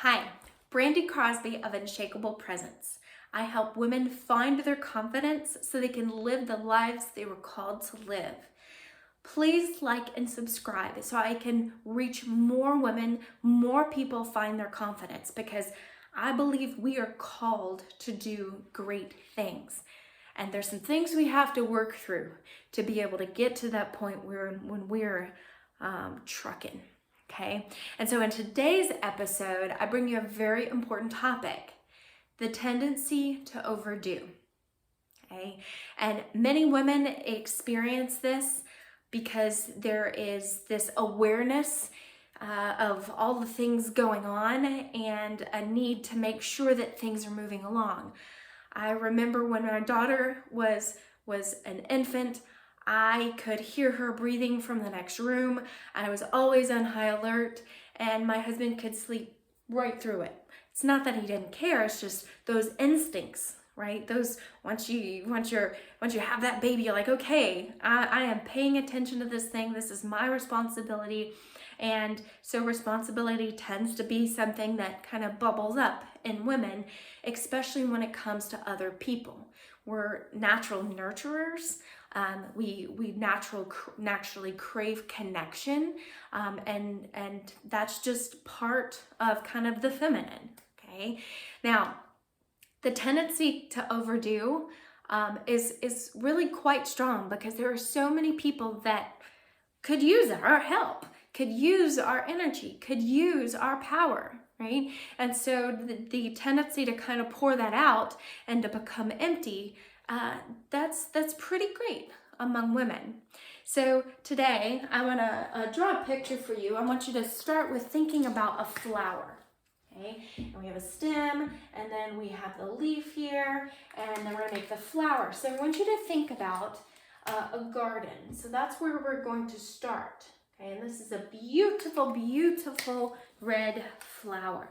Hi, Brandy Crosby of Unshakable Presence. I help women find their confidence so they can live the lives they were called to live. Please like and subscribe so I can reach more women, more people find their confidence, because I believe we are called to do great things. And there's some things we have to work through to be able to get to that point when we're trucking. Okay, and so in today's episode, I bring you a very important topic: the tendency to overdo. Okay, and many women experience this because there is this awareness of all the things going on and a need to make sure that things are moving along. I remember when my daughter was an infant, I could hear her breathing from the next room. I was always on high alert, and my husband could sleep right through it. It's not that he didn't care, it's just those instincts, right? Those once you have that baby, you're like, okay, I am paying attention to this thing. This is my responsibility. And so responsibility tends to be something that kind of bubbles up in women, especially when it comes to other people. We're natural nurturers. We naturally crave connection, and that's just part of kind of the feminine. Okay, now the tendency to overdo is really quite strong, because there are so many people that could use our help, could use our energy, could use our power, right? And so the tendency to kind of pour that out and to become empty, that's pretty great among women. So today I want to draw a picture for you. I want you to start with thinking about a flower. Okay, and we have a stem, and then we have the leaf here, and then we're going to make the flower. So I want you to think about a garden. So that's where we're going to start. Okay, and this is a beautiful, beautiful red flower.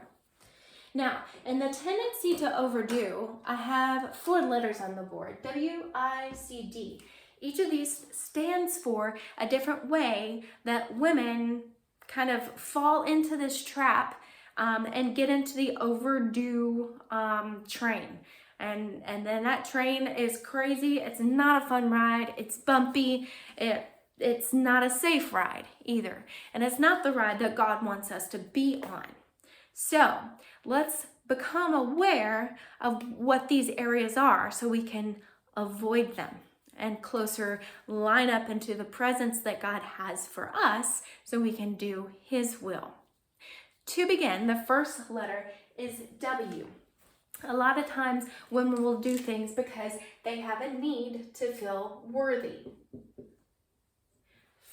Now, in the tendency to overdo, I have 4 letters on the board: W-I-C-D. Each of these stands for a different way that women kind of fall into this trap and get into the overdue train. And then that train is crazy. It's not a fun ride. It's bumpy. It's not a safe ride either. And it's not the ride that God wants us to be on. So let's become aware of what these areas are so we can avoid them and closer line up into the presence that God has for us so we can do His will. To begin, the first letter is W. A lot of times women will do things because they have a need to feel worthy.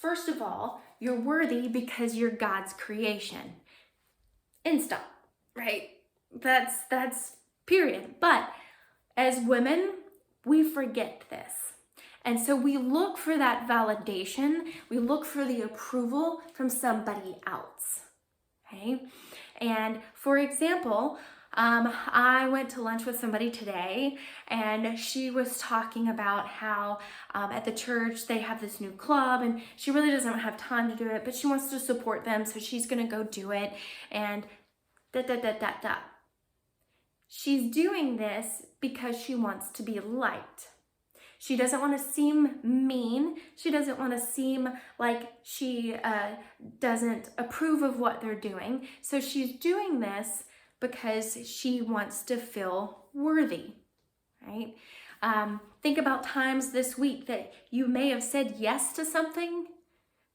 First of all, you're worthy because you're God's creation. And stop, right? That's period. But as women, we forget this. And so we look for that validation. We look for the approval from somebody else. Okay? And for example, I went to lunch with somebody today, and she was talking about how at the church they have this new club, and she really doesn't have time to do it, but she wants to support them, so she's going to go do it, and da. She's doing this because she wants to be liked. She doesn't want to seem mean. She doesn't want to seem like she doesn't approve of what they're doing. So she's doing this because she wants to feel worthy, right? Think about times this week that you may have said yes to something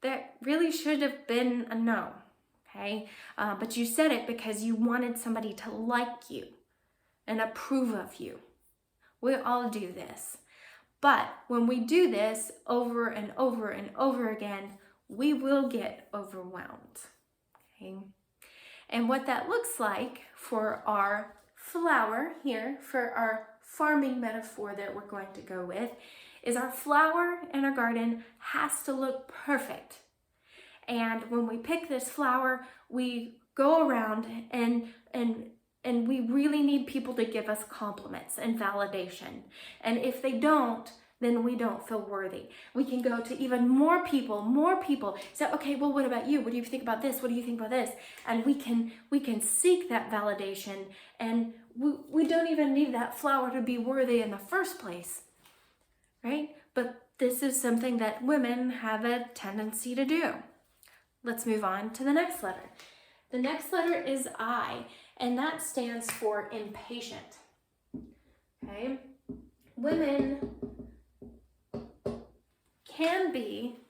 that really should have been a no, okay? But you said it because you wanted somebody to like you and approve of you. We all do this. But when we do this over and over and over again, we will get overwhelmed, okay? And what that looks like for our flower here, for our farming metaphor that we're going to go with, is our flower in our garden has to look perfect. And when we pick this flower, we go around and we really need people to give us compliments and validation. And if they don't, then we don't feel worthy. We can go to even more people. So, okay, well, what about you? What do you think about this? What do you think about this? And we can seek that validation, and we don't even need that flower to be worthy in the first place, right? But this is something that women have a tendency to do. Let's move on to the next letter. The next letter is I, and that stands for impatient. Okay? Women can be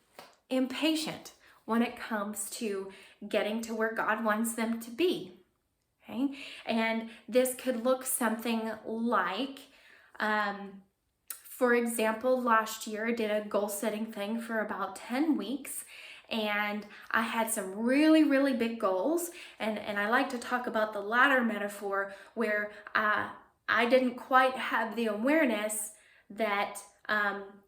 impatient when it comes to getting to where God wants them to be. Okay? And this could look something like, for example, last year I did a goal setting thing for about 10 weeks. And I had some really, really big goals. And I like to talk about the ladder metaphor where I didn't quite have the awareness that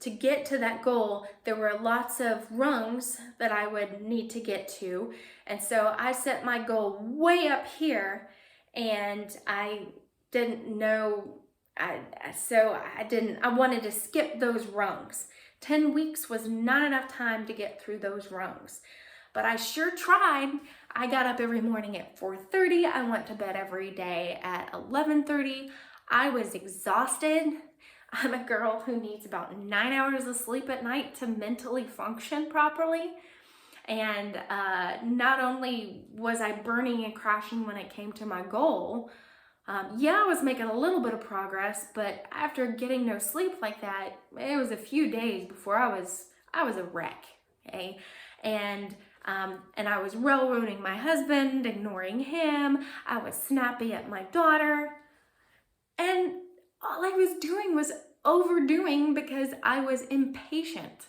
to get to that goal, there were lots of rungs that I would need to get to. And so I set my goal way up here, and I didn't know, I wanted to skip those rungs. 10 weeks was not enough time to get through those rungs, but I sure tried. I got up every morning at 4:30. I went to bed every day at 11:30. I was exhausted. I'm a girl who needs about 9 hours of sleep at night to mentally function properly. And not only was I burning and crashing when it came to my goal, I was making a little bit of progress, but after getting no sleep like that, it was a few days before I was a wreck, okay? And I was railroading my husband, ignoring him. I was snappy at my daughter. And all I was doing was overdoing because I was impatient,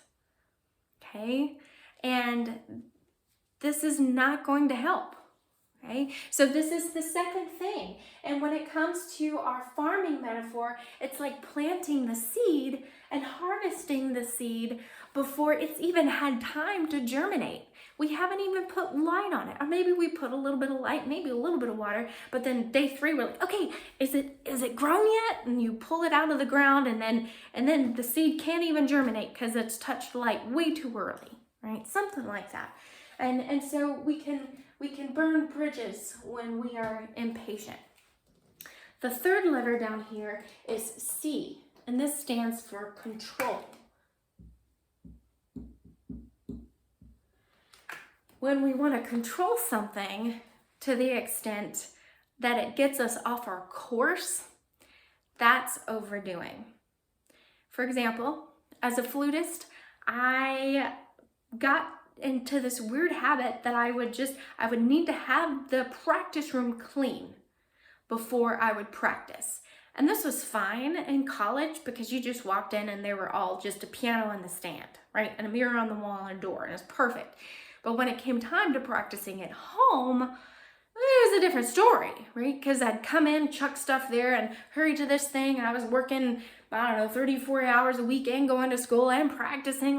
okay? And this is not going to help. Okay? So this is the second thing. And when it comes to our farming metaphor, it's like planting the seed and harvesting the seed before it's even had time to germinate. We haven't even put light on it. Or maybe we put a little bit of light, maybe a little bit of water, but then day 3 we're like, okay, is it grown yet? And you pull it out of the ground, and then the seed can't even germinate because it's touched light way too early, right? Something like that. And so we can burn bridges when we are impatient. The third letter down here is C, and this stands for control. When we want to control something to the extent that it gets us off our course, that's overdoing. For example, as a flutist, I got into this weird habit that I would need to have the practice room clean before I would practice. And this was fine in college because you just walked in and they were all just a piano and the stand, right? And a mirror on the wall and a door, and it was perfect. But when it came time to practicing at home, it was a different story, right? Because I'd come in, chuck stuff there, and hurry to this thing, and I was working, 34 hours a week and going to school and practicing,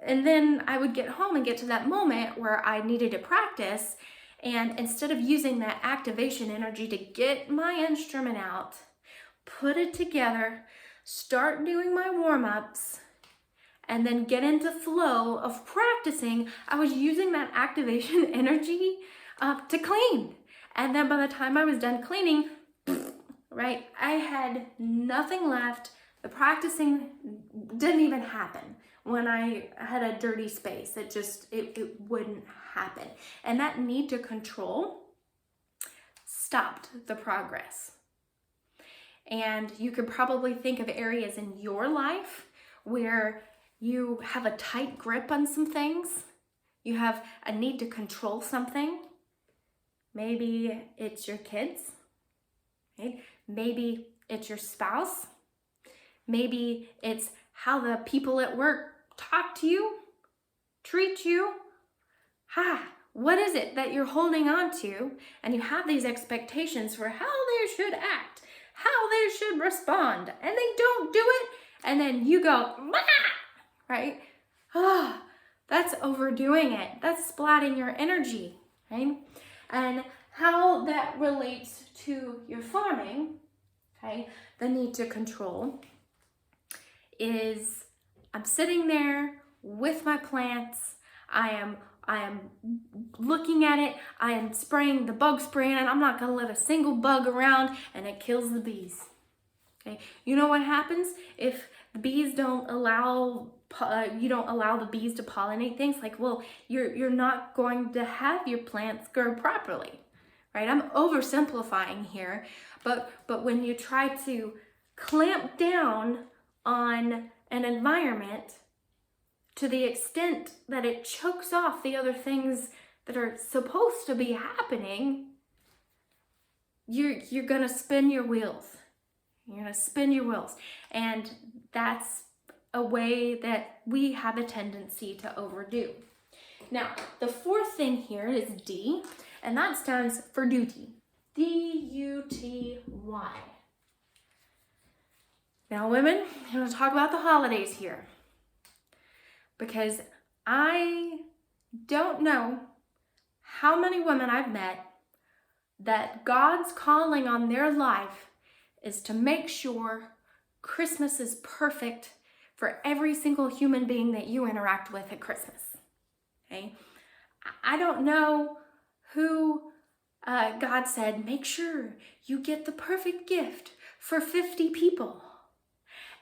and then I would get home and get to that moment where I needed to practice, and instead of using that activation energy to get my instrument out, put it together, start doing my warm-ups, and then get into flow of practicing, I was using that activation energy to clean. And then by the time I was done cleaning, right, I had nothing left. The practicing didn't even happen. When I had a dirty space, it wouldn't happen. And that need to control stopped the progress. And you could probably think of areas in your life where you have a tight grip on some things. You have a need to control something. Maybe it's your kids, right? Maybe it's your spouse. Maybe it's how the people at work talk to you, treat you. What is it that you're holding on to? And you have these expectations for how they should act, how they should respond, and they don't do it. And then you go, right? That's overdoing it. That's splatting your energy, right? And how that relates to your farming, okay, the need to control, is I'm sitting there with my plants. I am looking at it. I am spraying the bug spray, and I'm not gonna let a single bug around, and it kills the bees. Okay, you know what happens if the bees don't allow you don't allow the bees to pollinate things? Like, well, you're not going to have your plants grow properly, right? I'm oversimplifying here, but when you try to clamp down on an environment to the extent that it chokes off the other things that are supposed to be happening, you're gonna spin your wheels. You're gonna spin your wheels. And that's a way that we have a tendency to overdo. Now, the fourth thing here is D, and that stands for duty. D-U-T-Y. Now, women, I'm gonna talk about the holidays here, because I don't know how many women I've met that God's calling on their life is to make sure Christmas is perfect for every single human being that you interact with at Christmas. Okay? I don't know who God said, make sure you get the perfect gift for 50 people.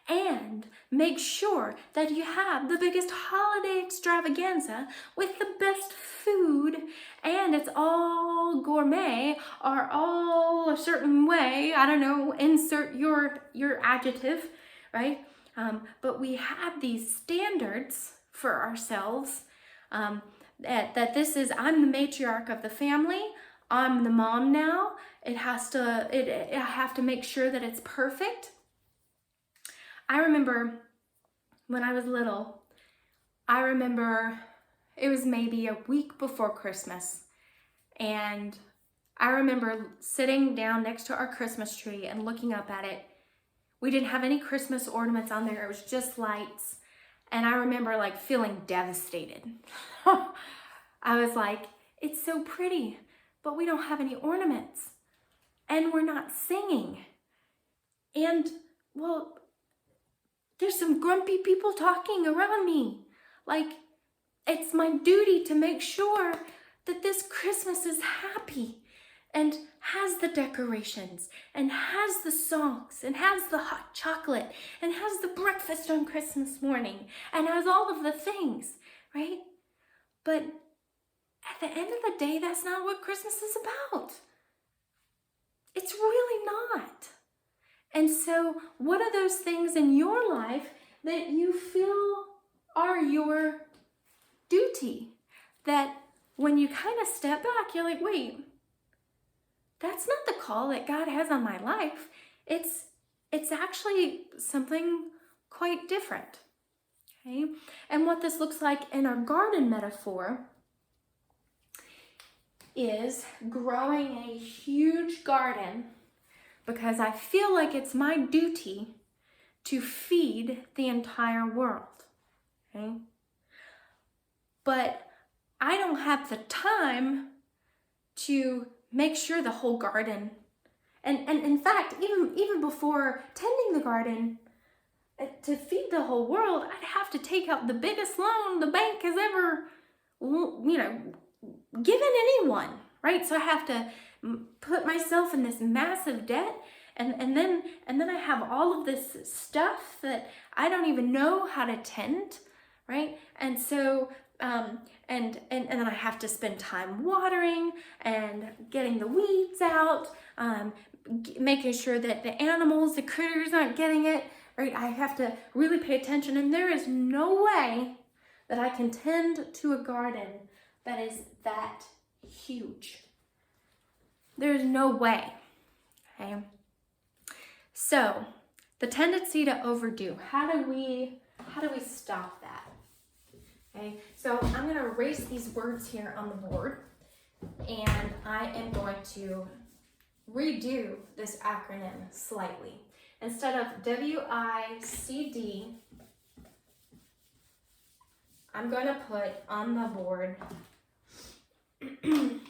And make sure that you have the biggest holiday extravaganza with the best food, and it's all gourmet or all a certain way. I don't know, insert your adjective, right? But we have these standards for ourselves that this is, I'm the matriarch of the family. I'm the mom now. I have to make sure that it's perfect. I remember when I was little, I remember it was maybe a week before Christmas, and I remember sitting down next to our Christmas tree and looking up at it. We didn't have any Christmas ornaments on there. It was just lights. And I remember like feeling devastated. I was like, it's so pretty, but we don't have any ornaments, and we're not singing. And well, there's some grumpy people talking around me. Like, it's my duty to make sure that this Christmas is happy and has the decorations and has the songs and has the hot chocolate and has the breakfast on Christmas morning and has all of the things, right? But at the end of the day, that's not what Christmas is about. It's really not. And so what are those things in your life that you feel are your duty? That when you kind of step back, you're like, wait, that's not the call that God has on my life. It's actually something quite different. Okay? And what this looks like in our garden metaphor is growing a huge garden, because I feel like it's my duty to feed the entire world, okay? But I don't have the time to make sure the whole garden, and in fact, even before tending the garden, to feed the whole world, I'd have to take out the biggest loan the bank has ever, given anyone, right? So I have to put myself in this massive debt, and then I have all of this stuff that I don't even know how to tend, right? And so and then I have to spend time watering and getting the weeds out, making sure that the animals, the critters aren't getting it, right? I have to really pay attention, and there is no way that I can tend to a garden that is that huge. There's no way, okay? So, the tendency to overdo, how do we stop that? Okay, so I'm gonna erase these words here on the board, and I am going to redo this acronym slightly. Instead of WICD, I'm going to put on the board, here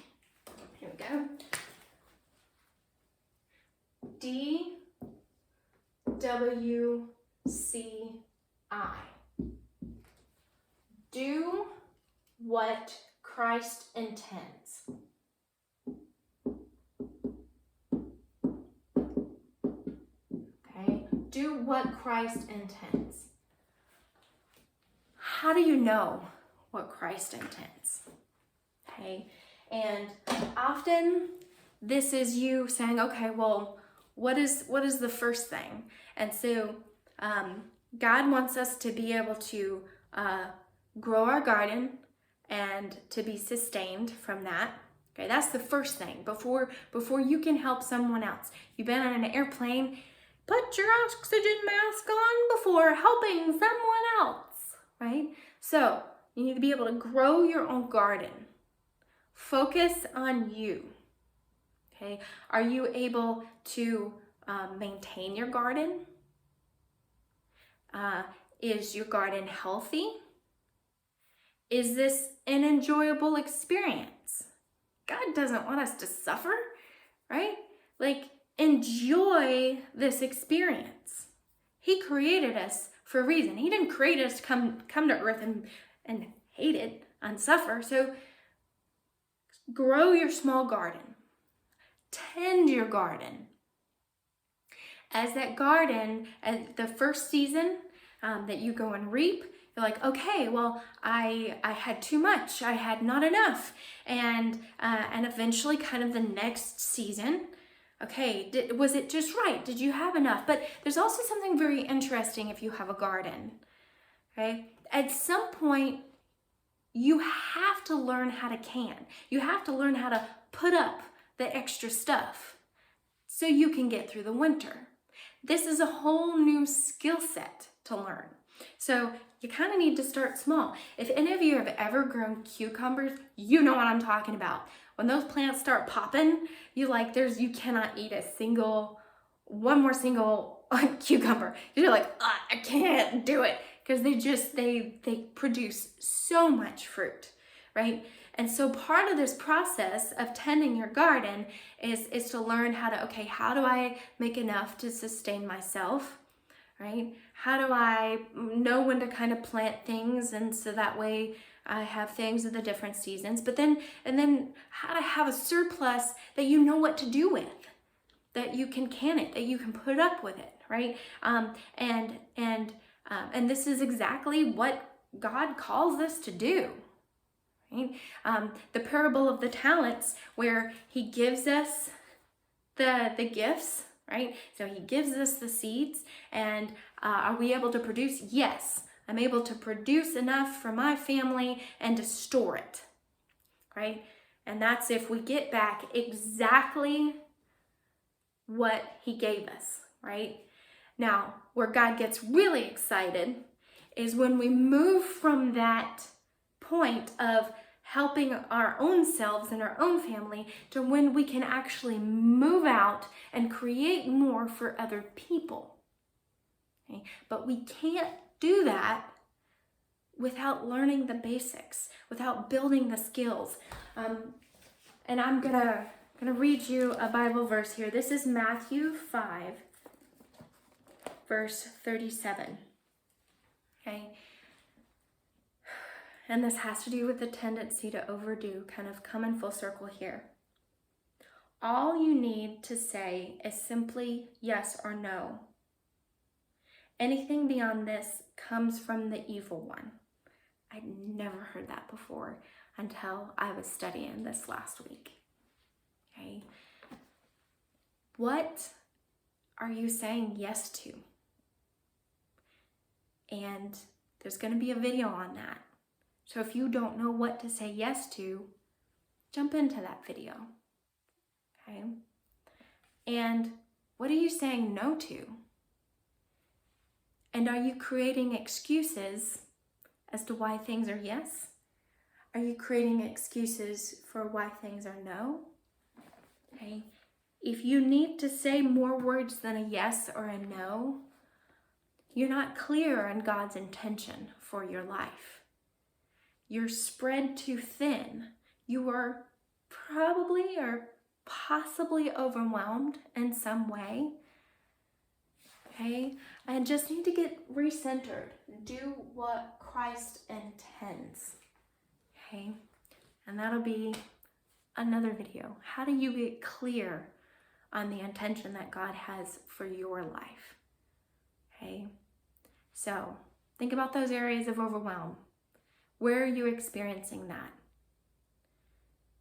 we go, DWCD. I do what Christ intends. Okay, do what Christ intends. How do you know what Christ intends? Okay, and often this is you saying, okay, well, what is the first thing? And so God wants us to be able to grow our garden and to be sustained from that. Okay, that's the first thing. Before you can help someone else. You've been on an airplane, put your oxygen mask on before helping someone else, right? So you need to be able to grow your own garden. Focus on you. Okay, are you able to maintain your garden? Is your garden healthy? Is this an enjoyable experience? God doesn't want us to suffer, right? Like, enjoy this experience. He created us for a reason. He didn't create us to come to earth and hate it and suffer. So grow your small garden. Tend your garden. As that garden, at the first season that you go and reap, you're like, okay, well, I had too much, I had not enough, and eventually, kind of the next season, okay, was it just right? Did you have enough? But there's also something very interesting if you have a garden. Okay, at some point, you have to learn how to can. You have to learn how to put up the extra stuff so you can get through the winter. This is a whole new skill set to learn. So you kind of need to start small. If any of you have ever grown cucumbers, you know what I'm talking about. When those plants start popping, you cannot eat one more single cucumber. You're like, I can't do it, because they produce so much fruit, right? And so part of this process of tending your garden is to learn how do I make enough to sustain myself, right? How do I know when to kind of plant things, and so that way I have things at the different seasons, and then how to have a surplus that you know what to do with, that you can it, that you can put up with it, right? And this is exactly what God calls us to do. Right? The parable of the talents, where he gives us the gifts, right? So he gives us the seeds, and are we able to produce? Yes, I'm able to produce enough for my family and to store it, right? And that's if we get back exactly what he gave us, right? Now, where God gets really excited is when we move from that point of helping our own selves and our own family to when we can actually move out and create more for other people. Okay? But we can't do that without learning the basics, without building the skills. And I'm gonna read you a Bible verse here. This is Matthew 5, verse 37. Okay? And this has to do with the tendency to overdo, kind of come in full circle here. All you need to say is simply yes or no. Anything beyond this comes from the evil one. I'd never heard that before until I was studying this last week. Okay? What are you saying yes to? And there's going to be a video on that. So if you don't know what to say yes to, jump into that video. Okay? And what are you saying no to? And are you creating excuses as to why things are yes? Are you creating excuses for why things are no? Okay? If you need to say more words than a yes or a no, you're not clear on God's intention for your life. You're spread too thin. You are probably or possibly overwhelmed in some way. okay? I just need to get recentered. Do what Christ intends, okay? And that'll be another video. How do you get clear on the intention that God has for your life, okay? So think about those areas of overwhelm. Where are you experiencing that?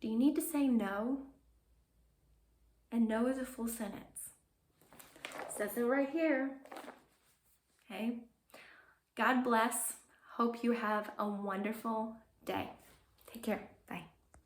Do you need to say no? And no is a full sentence. It says it right here. Okay? God bless. Hope you have a wonderful day. Take care.